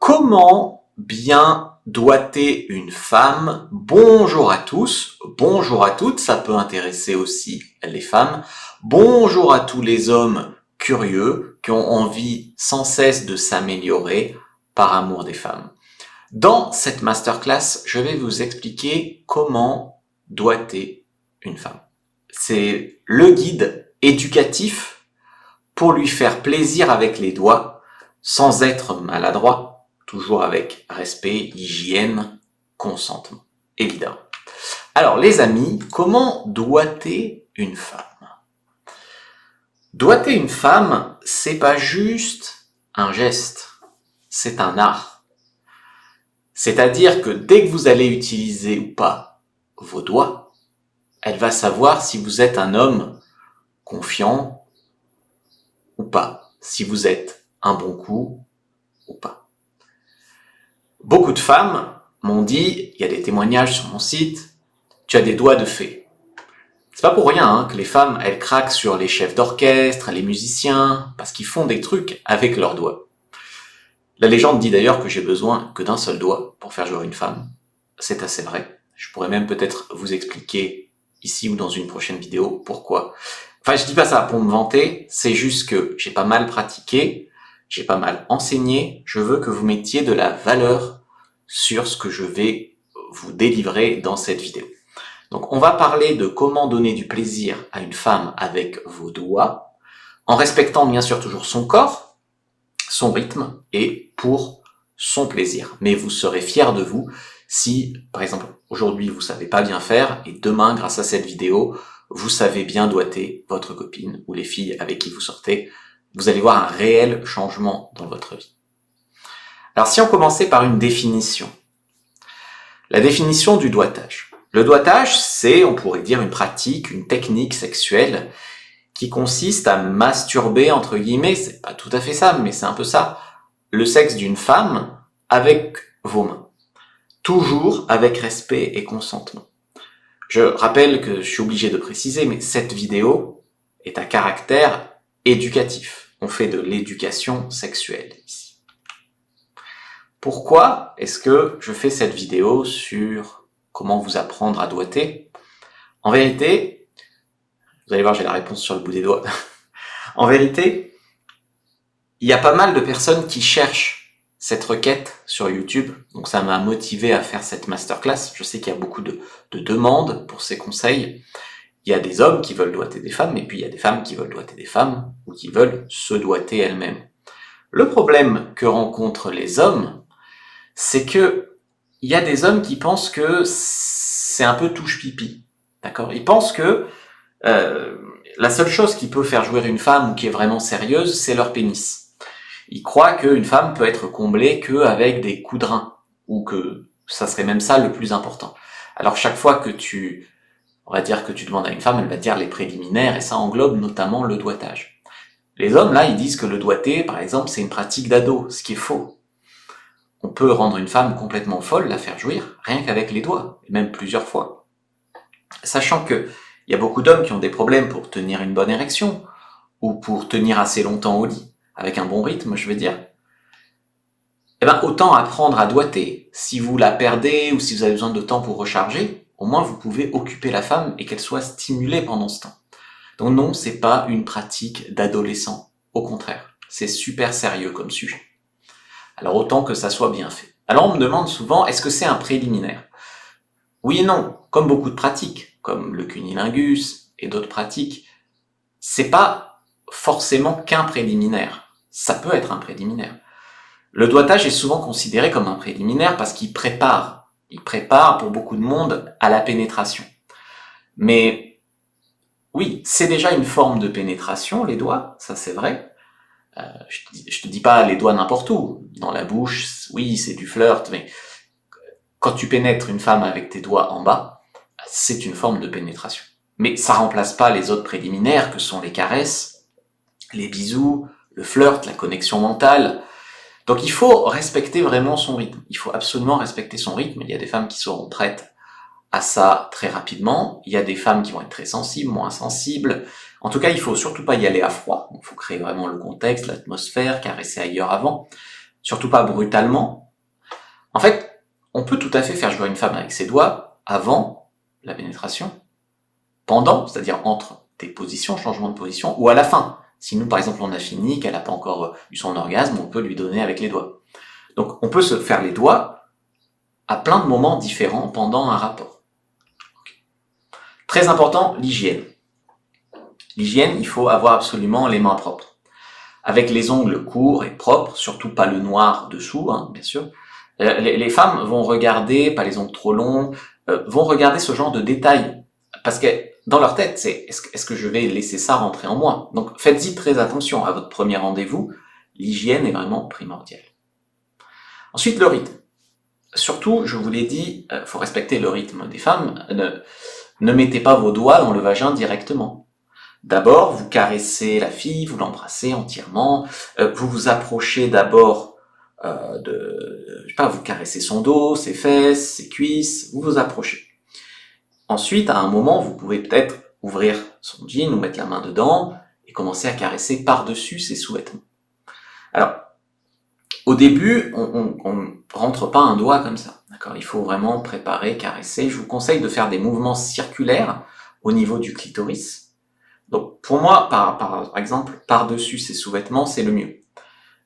Comment bien doigter une femme? Bonjour à tous, bonjour à toutes, ça peut intéresser aussi les femmes. Bonjour à tous les hommes curieux qui ont envie sans cesse de s'améliorer par amour des femmes. Dans cette masterclass, je vais vous expliquer comment doigter une femme. C'est le guide éducatif pour lui faire plaisir avec les doigts sans être maladroit, toujours avec respect, hygiène, consentement, évidemment. Alors les amis, comment doigter une femme? Doigter une femme, c'est pas juste un geste, c'est un art. C'est-à-dire que dès que vous allez utiliser ou pas vos doigts, elle va savoir si vous êtes un homme confiant ou pas, si vous êtes un bon coup ou pas. Beaucoup de femmes m'ont dit, il y a des témoignages sur mon site, tu as des doigts de fée. C'est pas pour rien que les femmes, elles craquent sur les chefs d'orchestre, les musiciens, parce qu'ils font des trucs avec leurs doigts. La légende dit d'ailleurs que j'ai besoin que d'un seul doigt pour faire jouer une femme. C'est assez vrai. Je pourrais même peut-être vous expliquer ici ou dans une prochaine vidéo pourquoi. Enfin, je dis pas ça pour me vanter, c'est juste que j'ai pas mal pratiqué, j'ai pas mal enseigné, je veux que vous mettiez de la valeur sur ce que je vais vous délivrer dans cette vidéo. Donc on va parler de comment donner du plaisir à une femme avec vos doigts, en respectant bien sûr toujours son corps, son rythme et pour son plaisir. Mais vous serez fiers de vous si, par exemple, aujourd'hui vous savez pas bien faire et demain, grâce à cette vidéo, vous savez bien doigter votre copine ou les filles avec qui vous sortez. Vous allez voir un réel changement dans votre vie. Alors si on commençait par une définition. La définition du doigtage. Le doigtage, c'est, on pourrait dire, une pratique, une technique sexuelle qui consiste à masturber, entre guillemets, c'est pas tout à fait ça, mais c'est un peu ça, le sexe d'une femme avec vos mains. Toujours avec respect et consentement. Je rappelle que je suis obligé de préciser, mais cette vidéo est à caractère éducatif. On fait de l'éducation sexuelle ici. Pourquoi est-ce que je fais cette vidéo sur comment vous apprendre à doigter? En vérité, vous allez voir, j'ai la réponse sur le bout des doigts. En vérité, il y a pas mal de personnes qui cherchent cette requête sur YouTube, donc ça m'a motivé à faire cette masterclass. Je sais qu'il y a beaucoup de demandes pour ces conseils. Il y a des hommes qui veulent doigter des femmes, et puis il y a des femmes qui veulent doigter des femmes, ou qui veulent se doigter elles-mêmes. Le problème que rencontrent les hommes, c'est que il y a des hommes qui pensent que c'est un peu touche-pipi, d'accord? Ils pensent que la seule chose qui peut faire jouir une femme ou qui est vraiment sérieuse, c'est leur pénis. Ils croient qu'une femme peut être comblée qu'avec des coups de rein, ou que ça serait même ça le plus important. Alors chaque fois que on va dire que tu demandes à une femme, elle va te dire les préliminaires, et ça englobe notamment le doigtage. Les hommes, là, ils disent que le doigter, par exemple, c'est une pratique d'ado, ce qui est faux. On peut rendre une femme complètement folle, la faire jouir, rien qu'avec les doigts, et même plusieurs fois. Sachant que il y a beaucoup d'hommes qui ont des problèmes pour tenir une bonne érection, ou pour tenir assez longtemps au lit, avec un bon rythme, je veux dire. Eh ben, autant apprendre à doigter. Si vous la perdez, ou si vous avez besoin de temps pour recharger, au moins vous pouvez occuper la femme et qu'elle soit stimulée pendant ce temps. Donc non, c'est pas une pratique d'adolescent. Au contraire, c'est super sérieux comme sujet. Alors autant que ça soit bien fait. Alors on me demande souvent, est-ce que c'est un préliminaire? Oui et non, comme beaucoup de pratiques, comme le cunnilingus et d'autres pratiques, c'est pas forcément qu'un préliminaire. Ça peut être un préliminaire. Le doigtage est souvent considéré comme un préliminaire parce qu'il prépare. Il prépare pour beaucoup de monde à la pénétration. Mais oui, c'est déjà une forme de pénétration, les doigts, ça c'est vrai. Je te dis pas les doigts n'importe où. Dans la bouche, oui, c'est du flirt, mais quand tu pénètres une femme avec tes doigts en bas, c'est une forme de pénétration. Mais ça remplace pas les autres préliminaires que sont les caresses, les bisous, le flirt, la connexion mentale. Donc il faut respecter vraiment son rythme. Il faut absolument respecter son rythme. Il y a des femmes qui seront prêtes à ça très rapidement. Il y a des femmes qui vont être très sensibles, moins sensibles. En tout cas, il faut surtout pas y aller à froid. Il faut créer vraiment le contexte, l'atmosphère, caresser ailleurs avant. surtout pas brutalement. En fait, on peut tout à fait faire jouer une femme avec ses doigts avant la pénétration, pendant, c'est-à-dire entre des positions, changement de position, ou à la fin. Si nous, par exemple, on a fini, qu'elle n'a pas encore eu son orgasme, on peut lui donner avec les doigts. Donc, on peut se faire les doigts à plein de moments différents pendant un rapport. Très important, l'hygiène. L'hygiène, il faut avoir absolument les mains propres. Avec les ongles courts et propres, surtout pas le noir dessous, hein, bien sûr. Les femmes vont regarder, pas les ongles trop longs, vont regarder ce genre de détails. Parce que dans leur tête, c'est est-ce que je vais laisser ça rentrer en moi? Donc faites-y très attention à votre premier rendez-vous. L'hygiène est vraiment primordiale. Ensuite, le rythme. Surtout, je vous l'ai dit, faut respecter le rythme des femmes. Ne mettez pas vos doigts dans le vagin directement. D'abord, vous caressez la fille, vous l'embrassez entièrement, vous vous approchez d'abord vous caressez son dos, ses fesses, ses cuisses, vous vous approchez. Ensuite, à un moment, vous pouvez peut-être ouvrir son jean ou mettre la main dedans et commencer à caresser par-dessus ses sous-vêtements. Alors, au début, on ne rentre pas un doigt comme ça, d'accord? Il faut vraiment préparer, caresser. Je vous conseille de faire des mouvements circulaires au niveau du clitoris. Donc, pour moi, par exemple, par-dessus ses sous-vêtements, c'est le mieux.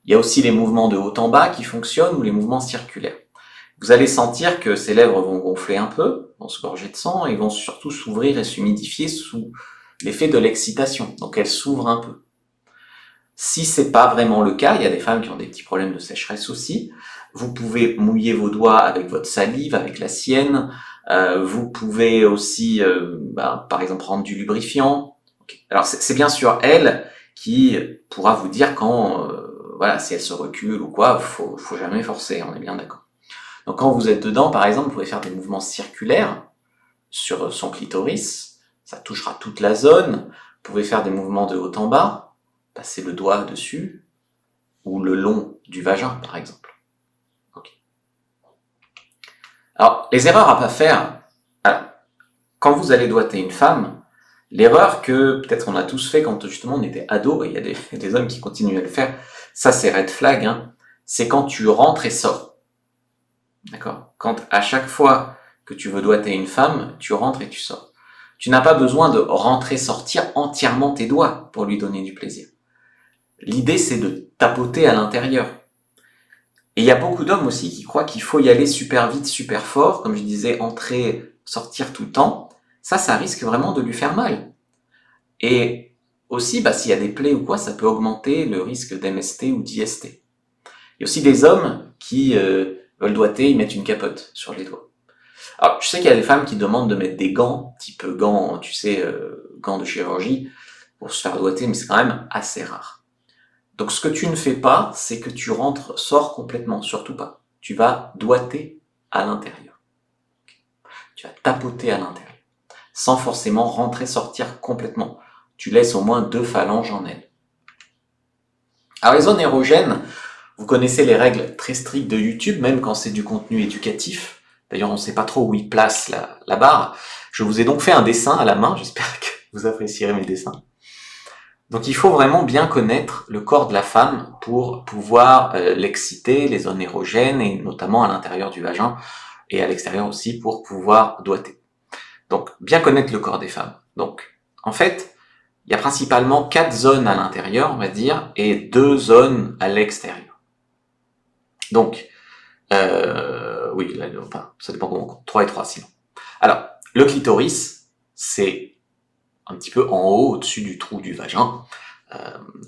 Il y a aussi les mouvements de haut en bas qui fonctionnent ou les mouvements circulaires. Vous allez sentir que ses lèvres vont gonfler un peu, vont se gorger de sang et vont surtout s'ouvrir et s'humidifier sous l'effet de l'excitation. Donc elles s'ouvrent un peu. Si c'est pas vraiment le cas, il y a des femmes qui ont des petits problèmes de sécheresse aussi. Vous pouvez mouiller vos doigts avec votre salive, avec la sienne. Vous pouvez aussi, par exemple, prendre du lubrifiant. Okay. Alors c'est bien sûr elle qui pourra vous dire quand, si elle se recule ou quoi, faut jamais forcer, on est bien d'accord. Donc quand vous êtes dedans, par exemple, vous pouvez faire des mouvements circulaires sur son clitoris, ça touchera toute la zone. Vous pouvez faire des mouvements de haut en bas, passer le doigt dessus, ou le long du vagin, par exemple. Okay. Alors, les erreurs à pas faire, quand vous allez doigter une femme, l'erreur que peut-être on a tous fait quand justement on était ado, et il y a des hommes qui continuent à le faire, ça c'est red flag, hein, c'est quand tu rentres et sors. D'accord? Quand à chaque fois que tu veux doigter une femme, tu rentres et tu sors. Tu n'as pas besoin de rentrer, sortir entièrement tes doigts pour lui donner du plaisir. L'idée, c'est de tapoter à l'intérieur. Et il y a beaucoup d'hommes aussi qui croient qu'il faut y aller super vite, super fort, comme je disais, entrer, sortir tout le temps. Ça risque vraiment de lui faire mal. Et aussi, s'il y a des plaies ou quoi, ça peut augmenter le risque d'MST ou d'IST. Il y a aussi des hommes qui veulent doigter, ils mettent une capote sur les doigts. Alors, je sais qu'il y a des femmes qui demandent de mettre des gants, type gants, tu sais, gants de chirurgie, pour se faire doigter, mais c'est quand même assez rare. Donc, ce que tu ne fais pas, c'est que tu sors complètement, surtout pas. Tu vas doigter à l'intérieur. Tu vas tapoter à l'intérieur, sans forcément rentrer, sortir complètement. Tu laisses au moins 2 phalanges en elle. Alors, les zones érogènes, vous connaissez les règles très strictes de YouTube, même quand c'est du contenu éducatif. D'ailleurs, on ne sait pas trop où il place la barre. Je vous ai donc fait un dessin à la main, j'espère que vous apprécierez mes dessins. Donc il faut vraiment bien connaître le corps de la femme pour pouvoir l'exciter, les zones érogènes, et notamment à l'intérieur du vagin, et à l'extérieur aussi pour pouvoir doigter. Donc bien connaître le corps des femmes. Donc en fait, il y a principalement 4 zones à l'intérieur, on va dire, et 2 zones à l'extérieur. Donc, oui, là, enfin, ça dépend comment on compte. 3 et 3 sinon. Alors, le clitoris, c'est un petit peu en haut, au-dessus du trou du vagin.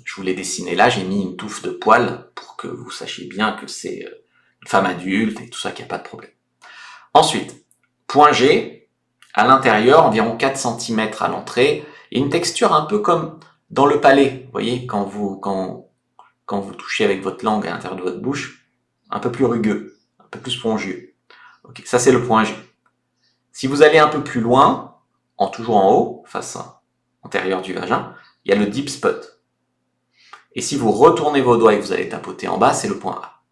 Je vous l'ai dessiné là, j'ai mis une touffe de poils pour que vous sachiez bien que c'est une femme adulte et tout ça, qu'il n'y a pas de problème. Ensuite, point G, à l'intérieur, environ 4 cm à l'entrée, et une texture un peu comme dans le palais, vous voyez, quand vous touchez avec votre langue à l'intérieur de votre bouche, un peu plus rugueux, un peu plus spongieux. Ok, ça c'est le point G. Si vous allez un peu plus loin, toujours en haut, face antérieure du vagin, il y a le deep spot. Et si vous retournez vos doigts et que vous allez tapoter en bas, c'est le point A.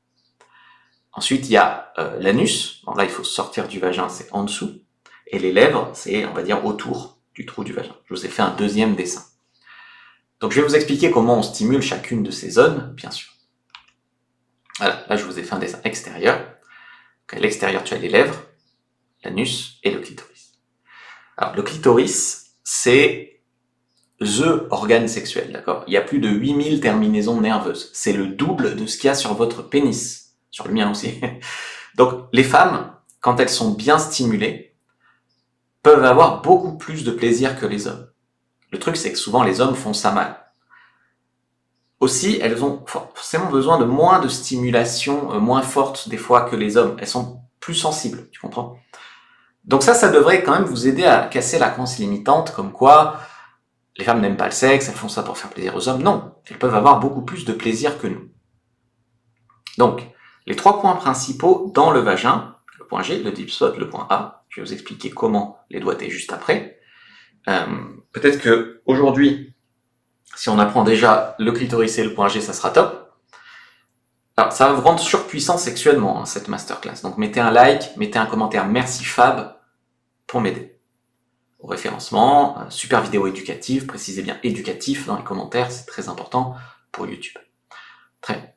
Ensuite, il y a l'anus. Bon, là, il faut sortir du vagin, c'est en dessous. Et les lèvres, c'est, on va dire, autour du trou du vagin. Je vous ai fait un deuxième dessin. Donc, je vais vous expliquer comment on stimule chacune de ces zones, bien sûr. Voilà, là je vous ai fait un dessin extérieur. Donc, à l'extérieur, tu as les lèvres, l'anus et le clitoris. Alors le clitoris, c'est the organe sexuel, d'accord? Il y a plus de 8000 terminaisons nerveuses. C'est le double de ce qu'il y a sur votre pénis. Sur le mien aussi. Donc les femmes, quand elles sont bien stimulées, peuvent avoir beaucoup plus de plaisir que les hommes. Le truc, c'est que souvent les hommes font ça mal. Aussi, elles ont forcément besoin de moins de stimulation, moins forte des fois que les hommes. Elles sont plus sensibles, tu comprends? Donc ça devrait quand même vous aider à casser la croyance limitante, comme quoi les femmes n'aiment pas le sexe, elles font ça pour faire plaisir aux hommes. Non, elles peuvent avoir beaucoup plus de plaisir que nous. Donc, les 3 points principaux dans le vagin, le point G, le deep spot, le point A, je vais vous expliquer comment les doigter juste après. Peut-être que aujourd'hui, si on apprend déjà le clitoris et le point G, ça sera top. Alors, ça va vous rendre surpuissant sexuellement, hein, cette masterclass. Donc, mettez un like, mettez un commentaire, merci Fab, pour m'aider. Au référencement, super vidéo éducative, précisez bien éducatif dans les commentaires, c'est très important pour YouTube. Très bien.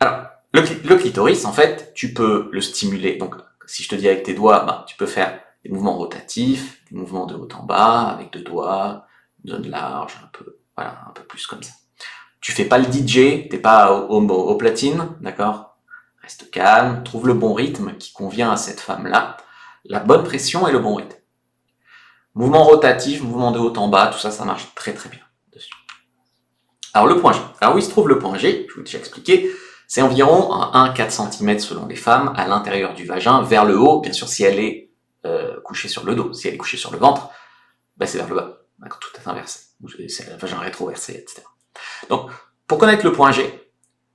Alors, le clitoris, en fait, tu peux le stimuler. Donc, si je te dis avec tes doigts, tu peux faire des mouvements rotatifs, des mouvements de haut en bas, avec 2 doigts, une zone large, un peu, voilà, un peu plus comme ça. Tu fais pas le DJ, t'es pas au platine, d'accord? Reste calme, trouve le bon rythme qui convient à cette femme-là, la bonne pression et le bon rythme. Mouvement rotatif, mouvement de haut en bas, tout ça, ça marche très très bien dessus. Alors le point G. Alors où il se trouve le point G? Je vous ai déjà expliqué. C'est environ 1-4 cm selon les femmes, à l'intérieur du vagin, vers le haut, bien sûr si elle est couchée sur le dos. Si elle est couchée sur le ventre, c'est vers le bas. D'accord, tout est inversé. C'est le vagin rétroversé, etc. Donc, pour connaître le point G,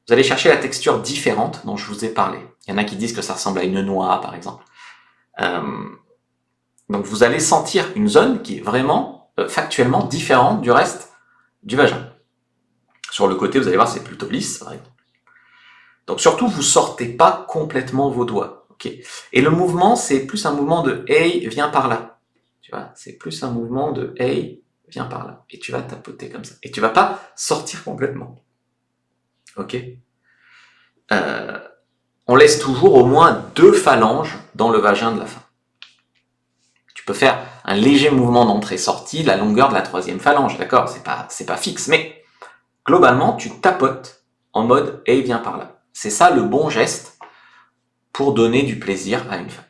vous allez chercher la texture différente dont je vous ai parlé. Il y en a qui disent que ça ressemble à une noix, par exemple. Donc vous allez sentir une zone qui est vraiment, factuellement différente du reste du vagin. Sur le côté, vous allez voir, c'est plutôt lisse, par exemple. Donc surtout, vous sortez pas complètement vos doigts. Okay. Et le mouvement, c'est plus un mouvement de « hey, viens par là ». Tu vois, c'est plus un mouvement de « hey, viens par là ». Et tu vas tapoter comme ça. Et tu vas pas sortir complètement. Ok. On laisse toujours au moins 2 phalanges dans le vagin de la femme. Tu peux faire un léger mouvement d'entrée-sortie, la longueur de la 3e phalange, d'accord? C'est pas fixe, mais globalement, tu tapotes en mode « hey, viens par là ». C'est ça le bon geste pour donner du plaisir à une femme.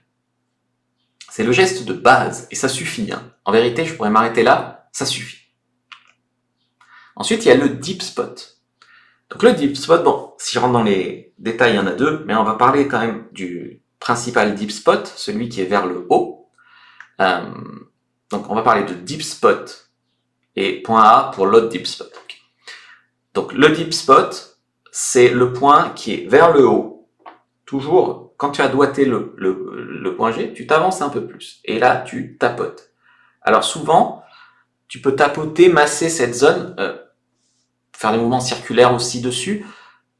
C'est le geste de base, et ça suffit. Hein. En vérité, je pourrais m'arrêter là, ça suffit. Ensuite, il y a le deep spot. Donc le deep spot, bon, si je rentre dans les détails, il y en a 2, mais on va parler quand même du principal deep spot, celui qui est vers le haut. Donc on va parler de deep spot et point A pour l'autre deep spot. Donc le deep spot, c'est le point qui est vers le haut. Toujours, quand tu as doigté le point G, tu t'avances un peu plus. Et là, tu tapotes. Alors souvent, tu peux tapoter, masser cette zone, faire des mouvements circulaires aussi dessus,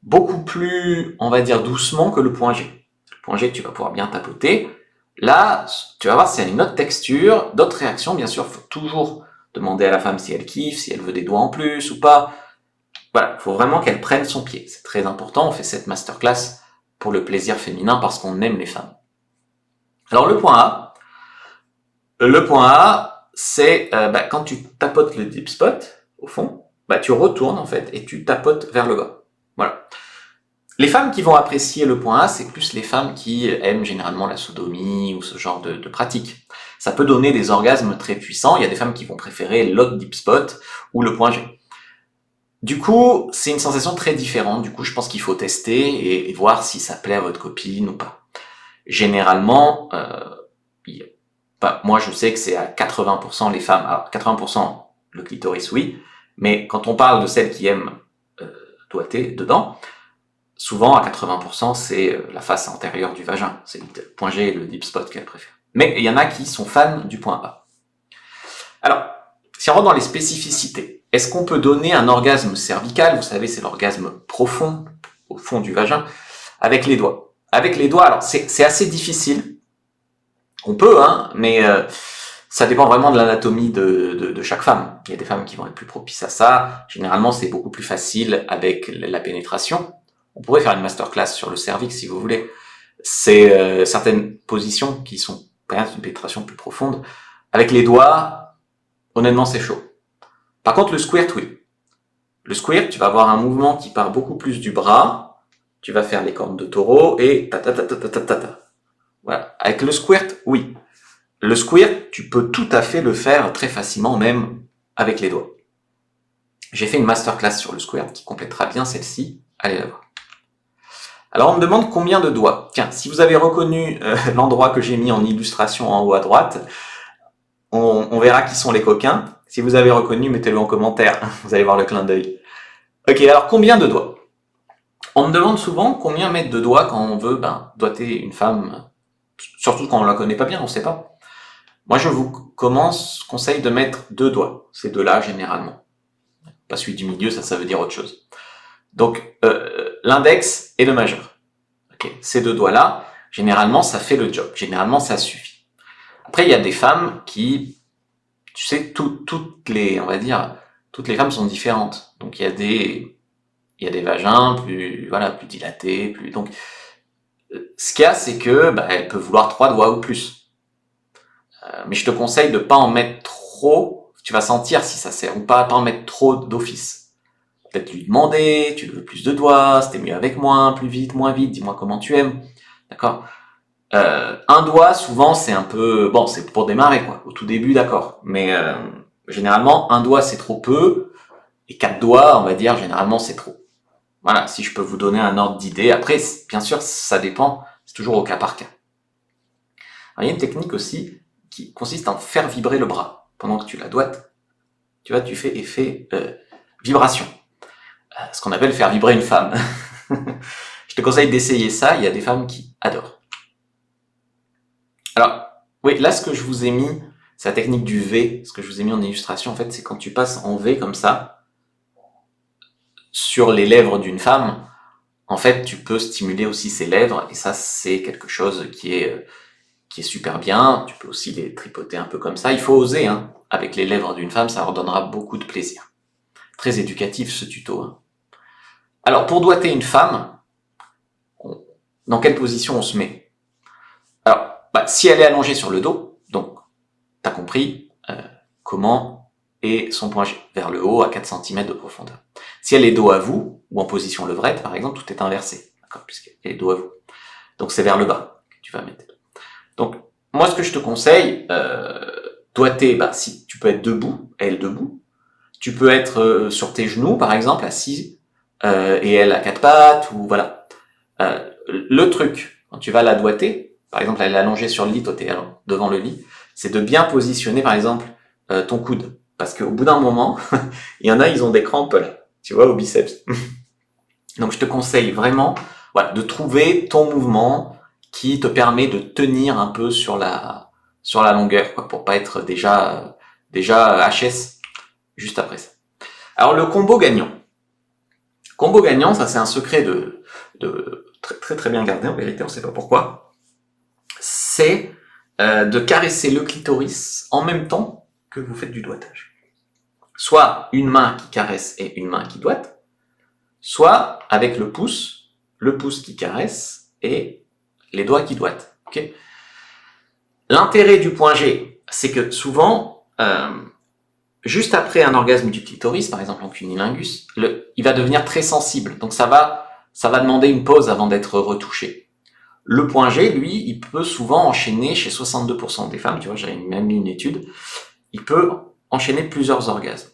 beaucoup plus, on va dire, doucement que le point G. Le point G, tu vas pouvoir bien tapoter. Là, tu vas voir, c'est une autre texture, d'autres réactions. Bien sûr, il faut toujours demander à la femme si elle kiffe, si elle veut des doigts en plus ou pas. Voilà, il faut vraiment qu'elle prenne son pied. C'est très important. On fait cette masterclass pour le plaisir féminin parce qu'on aime les femmes. Alors, le point A, c'est quand tu tapotes le deep spot, au fond, tu retournes en fait et tu tapotes vers le bas. Voilà. Les femmes qui vont apprécier le point A, c'est plus les femmes qui aiment généralement la sodomie ou ce genre de pratique. Ça peut donner des orgasmes très puissants. Il y a des femmes qui vont préférer l'autre deep spot ou le point G. Du coup, c'est une sensation très différente. Du coup, je pense qu'il faut tester et voir si ça plaît à votre copine ou pas. Généralement, moi je sais que c'est à 80% les femmes. Alors 80% le clitoris, oui. Mais quand on parle de celles qui aiment doigter dedans, souvent, à 80%, c'est la face antérieure du vagin. C'est le point G et le deep spot qu'elle préfère. Mais il y en a qui sont fans du point A. Alors, si on rentre dans les spécificités, est-ce qu'on peut donner un orgasme cervical? Vous savez, c'est l'orgasme profond, au fond du vagin, avec les doigts. Avec les doigts, alors c'est assez difficile. On peut, hein, mais ça dépend vraiment de l'anatomie de chaque femme. Il y a des femmes qui vont être plus propices à ça. Généralement, c'est beaucoup plus facile avec la pénétration. On pourrait faire une masterclass sur le cervix si vous voulez. C'est certaines positions qui sont permettent une pénétration plus profonde. Avec les doigts, honnêtement, c'est chaud. Par contre, le squirt, oui. Le squirt, tu vas avoir un mouvement qui part beaucoup plus du bras. Tu vas faire les cornes de taureau et ta ta ta ta ta ta ta ta. Voilà. Avec le squirt, oui. Le squirt, tu peux tout à fait le faire très facilement, même avec les doigts. J'ai fait une masterclass sur le squirt qui complétera bien celle-ci. Allez la voir. Alors on me demande combien de doigts. Tiens, si vous avez reconnu l'endroit que j'ai mis en illustration en haut à droite, on verra qui sont les coquins. Si vous avez reconnu, mettez-le en commentaire. Vous allez voir le clin d'œil. Ok, alors combien de doigts? On me demande souvent combien mettre de doigts quand on veut doigter une femme, surtout quand on la connaît pas bien, on sait pas. Moi, je vous conseille de mettre 2 doigts, ces deux-là généralement. Pas celui du milieu, ça veut dire autre chose. Donc, l'index et le majeur. Okay. Ces 2 doigts-là, généralement, ça fait le job. Généralement, ça suffit. Après, il y a des femmes qui, tu sais, toutes les femmes sont différentes. Donc, il y a des vagins plus dilatés, donc, ce qu'il y a, c'est que, elle peut vouloir 3 doigts ou plus. Mais je te conseille de pas en mettre trop. Tu vas sentir si ça sert ou pas en mettre trop d'office. Peut-être lui demander, tu veux plus de doigts, c'était mieux avec moins, plus vite, moins vite, dis-moi comment tu aimes. D'accord? Un doigt, souvent, c'est un peu, c'est pour démarrer, quoi. Au tout début, d'accord. Mais, généralement, un doigt, c'est trop peu. Et 4 doigts, on va dire, généralement, c'est trop. Voilà. Si je peux vous donner un ordre d'idée. Après, bien sûr, ça dépend. C'est toujours au cas par cas. Alors, il y a une technique aussi qui consiste à faire vibrer le bras pendant que tu la doigtes. Tu vois, tu fais effet vibration. Ce qu'on appelle faire vibrer une femme. Je te conseille d'essayer ça, il y a des femmes qui adorent. Alors, oui, là ce que je vous ai mis, c'est la technique du V, ce que je vous ai mis en illustration, en fait, c'est quand tu passes en V comme ça, sur les lèvres d'une femme, en fait, tu peux stimuler aussi ses lèvres, et ça, c'est quelque chose qui est super bien. Tu peux aussi les tripoter un peu comme ça. Il faut oser, hein. Avec les lèvres d'une femme, ça leur donnera beaucoup de plaisir. Très éducatif ce tuto. Hein. Alors, pour doigter une femme, dans quelle position on se met? Alors, si elle est allongée sur le dos, donc, t'as compris comment est son point G, vers le haut à 4 cm de profondeur. Si elle est dos à vous, ou en position levrette, par exemple, tout est inversé, d'accord, puisqu'elle est dos à vous. Donc, c'est vers le bas que tu vas mettre. Donc, moi, ce que je te conseille, doigter, si tu peux être debout, elle debout, tu peux être sur tes genoux, par exemple, assis, et elle à 4 pattes, ou voilà. Le truc, quand tu vas la doigter, par exemple, elle est allongée sur le lit, toi t'es devant le lit, c'est de bien positionner, par exemple, ton coude. Parce qu'au bout d'un moment, il y en a, ils ont des crampes, là, tu vois, au biceps. Donc, je te conseille vraiment, de trouver ton mouvement, qui te permet de tenir un peu sur la longueur, quoi, pour pas être déjà HS juste après ça. Alors le combo gagnant. Combo gagnant, ça c'est un secret de très très très bien gardé en vérité, on sait pas pourquoi. C'est de caresser le clitoris en même temps que vous faites du doigtage. Soit une main qui caresse et une main qui doigte, soit avec le pouce qui caresse et les doigts qui doigtent. Okay. L'intérêt du point G, c'est que souvent, juste après un orgasme du clitoris, par exemple en cunnilingus, il va devenir très sensible. Donc ça va demander une pause avant d'être retouché. Le point G, lui, il peut souvent enchaîner chez 62% des femmes, tu vois, j'avais même mis une étude, il peut enchaîner plusieurs orgasmes.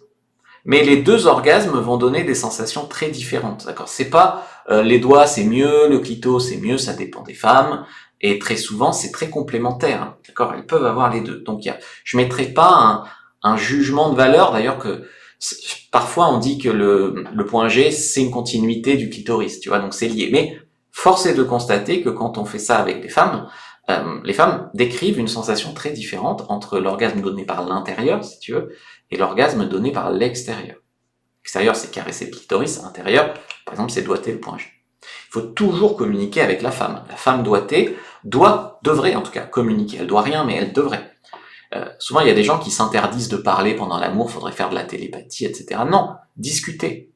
Mais les 2 orgasmes vont donner des sensations très différentes, d'accord? C'est pas les doigts c'est mieux, le clito c'est mieux, ça dépend des femmes, et très souvent c'est très complémentaire, hein, d'accord? Elles peuvent avoir les 2. Donc je mettrai pas un jugement de valeur, d'ailleurs que parfois on dit que le point G c'est une continuité du clitoris, tu vois, donc c'est lié. Mais force est de constater que quand on fait ça avec les femmes décrivent une sensation très différente entre l'orgasme donné par l'intérieur, si tu veux, et l'orgasme donné par l'extérieur. L'extérieur, c'est caresser le clitoris. Intérieur, par exemple, c'est doigter le point G. Il faut toujours communiquer avec la femme. La femme doigtée devrait en tout cas communiquer. Elle doit rien, mais elle devrait. Souvent, il y a des gens qui s'interdisent de parler pendant l'amour, faudrait faire de la télépathie, etc. Non, discuter.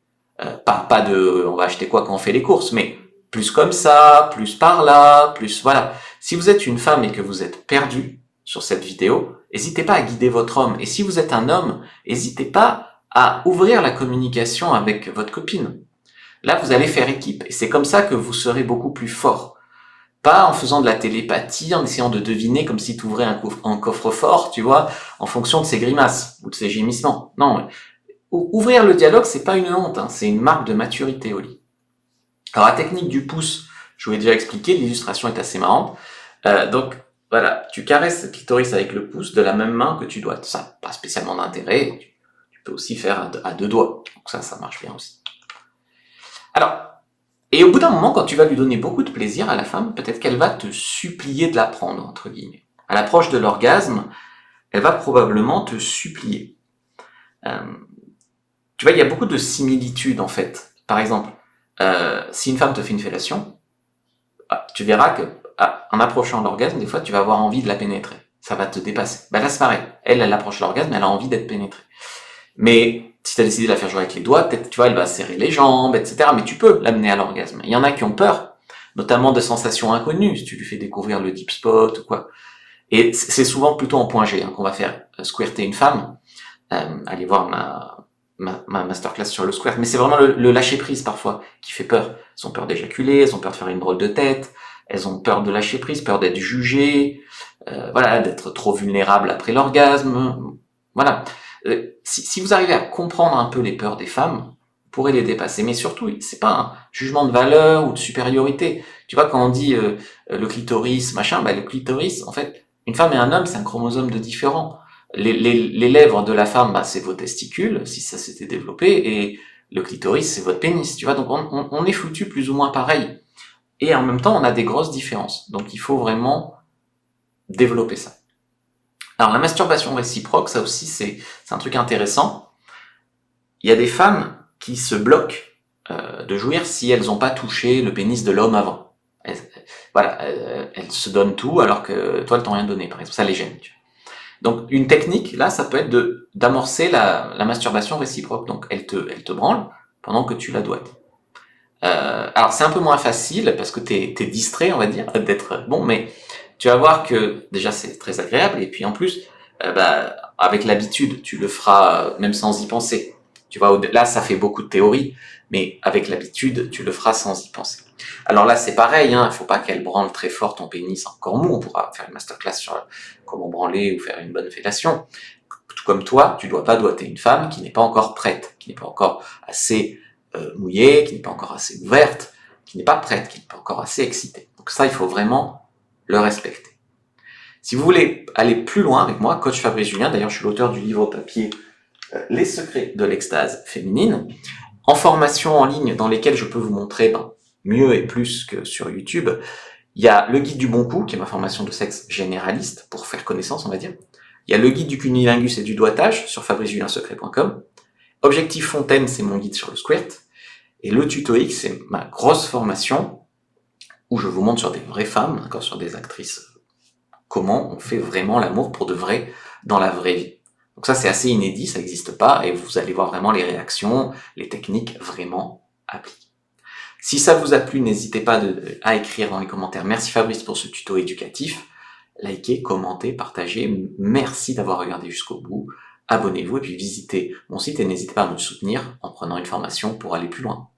Pas de on va acheter quoi quand on fait les courses, mais plus comme ça, plus par là, plus voilà. Si vous êtes une femme et que vous êtes perdu sur cette vidéo, n'hésitez pas à guider votre homme. Et si vous êtes un homme, n'hésitez pas à ouvrir la communication avec votre copine. Là, vous allez faire équipe. Et c'est comme ça que vous serez beaucoup plus fort. Pas en faisant de la télépathie, en essayant de deviner comme si tu ouvrais un coffre-fort, tu vois, en fonction de ses grimaces ou de ses gémissements. Non, ouvrir le dialogue, c'est pas une honte, hein, c'est une marque de maturité au lit. Alors la technique du pouce, je vous l'ai déjà expliqué, l'illustration est assez marrante. Donc voilà, tu caresses le clitoris avec le pouce de la même main que tu dois. Ça n'a pas spécialement d'intérêt, tu peux aussi faire à deux doigts. Donc ça marche bien aussi. Alors, et au bout d'un moment, quand tu vas lui donner beaucoup de plaisir à la femme, peut-être qu'elle va te supplier de la prendre, entre guillemets. À l'approche de l'orgasme, elle va probablement te supplier. Tu vois, il y a beaucoup de similitudes en fait. Par exemple, si une femme te fait une fellation, tu verras que en approchant l'orgasme, des fois, tu vas avoir envie de la pénétrer. Ça va te dépasser. Ben là, c'est pareil. Elle approche l'orgasme, elle a envie d'être pénétrée. Mais si tu as décidé de la faire jouer avec les doigts, peut-être, tu vois, elle va serrer les jambes, etc. Mais tu peux l'amener à l'orgasme. Il y en a qui ont peur, notamment de sensations inconnues, si tu lui fais découvrir le deep spot ou quoi. Et c'est souvent plutôt en point G qu'on va faire squirter une femme. Allez voir ma masterclass sur le squirt. Mais c'est vraiment le lâcher prise parfois qui fait peur. Elles ont peur d'éjaculer, elles ont peur de faire une drôle de tête, elles ont peur de lâcher prise, peur d'être jugées, voilà, d'être trop vulnérables après l'orgasme. Voilà. Si vous arrivez à comprendre un peu les peurs des femmes, vous pourrez les dépasser. Mais surtout, c'est pas un jugement de valeur ou de supériorité. Tu vois, quand on dit le clitoris, machin, le clitoris, en fait, une femme et un homme, c'est un chromosome de différent. Les lèvres de la femme, c'est vos testicules, si ça s'était développé, et le clitoris, c'est votre pénis, tu vois. Donc on est foutu plus ou moins pareil. Et en même temps, on a des grosses différences. Donc il faut vraiment développer ça. Alors la masturbation réciproque, ça aussi c'est un truc intéressant. Il y a des femmes qui se bloquent de jouir si elles n'ont pas touché le pénis de l'homme avant. Elles se donnent tout alors que toi elles t'ont rien donné, par exemple. Ça les gêne. Tu vois. Donc une technique, là, ça peut être d'amorcer la masturbation réciproque. Donc elle te branle pendant que tu la doigtes. Alors c'est un peu moins facile parce que t'es distrait, on va dire, d'être bon, mais tu vas voir que déjà c'est très agréable et puis en plus, avec l'habitude, tu le feras même sans y penser. Tu vois, là ça fait beaucoup de théorie, mais avec l'habitude, tu le feras sans y penser. Alors là c'est pareil, il faut pas qu'elle branle très fort ton pénis encore mou. On pourra faire une masterclass sur comment branler ou faire une bonne fellation. Tout comme toi, tu dois pas doigter une femme qui n'est pas encore prête, qui n'est pas encore assez mouillée, qui n'est pas encore assez ouverte, qui n'est pas prête, qui n'est pas encore assez excitée. Donc ça, il faut vraiment le respecter. Si vous voulez aller plus loin avec moi, coach Fabrice Julien, d'ailleurs je suis l'auteur du livre papier Les secrets de l'extase féminine, en formation en ligne dans lesquelles je peux vous montrer mieux et plus que sur YouTube. Il y a le guide du bon coup, qui est ma formation de sexe généraliste, pour faire connaissance, on va dire. Il y a le guide du cunnilingus et du doigtage sur fabricejuliensecret.com. Objectif Fontaine, c'est mon guide sur le squirt. Et le tuto X, c'est ma grosse formation où je vous montre sur des vraies femmes, encore sur des actrices, comment on fait vraiment l'amour pour de vrai dans la vraie vie. Donc ça, c'est assez inédit, ça n'existe pas, et vous allez voir vraiment les réactions, les techniques vraiment appliquées. Si ça vous a plu, n'hésitez pas à écrire dans les commentaires. Merci Fabrice pour ce tuto éducatif. Likez, commentez, partagez. Merci d'avoir regardé jusqu'au bout. Abonnez-vous et puis visitez mon site et n'hésitez pas à me soutenir en prenant une formation pour aller plus loin.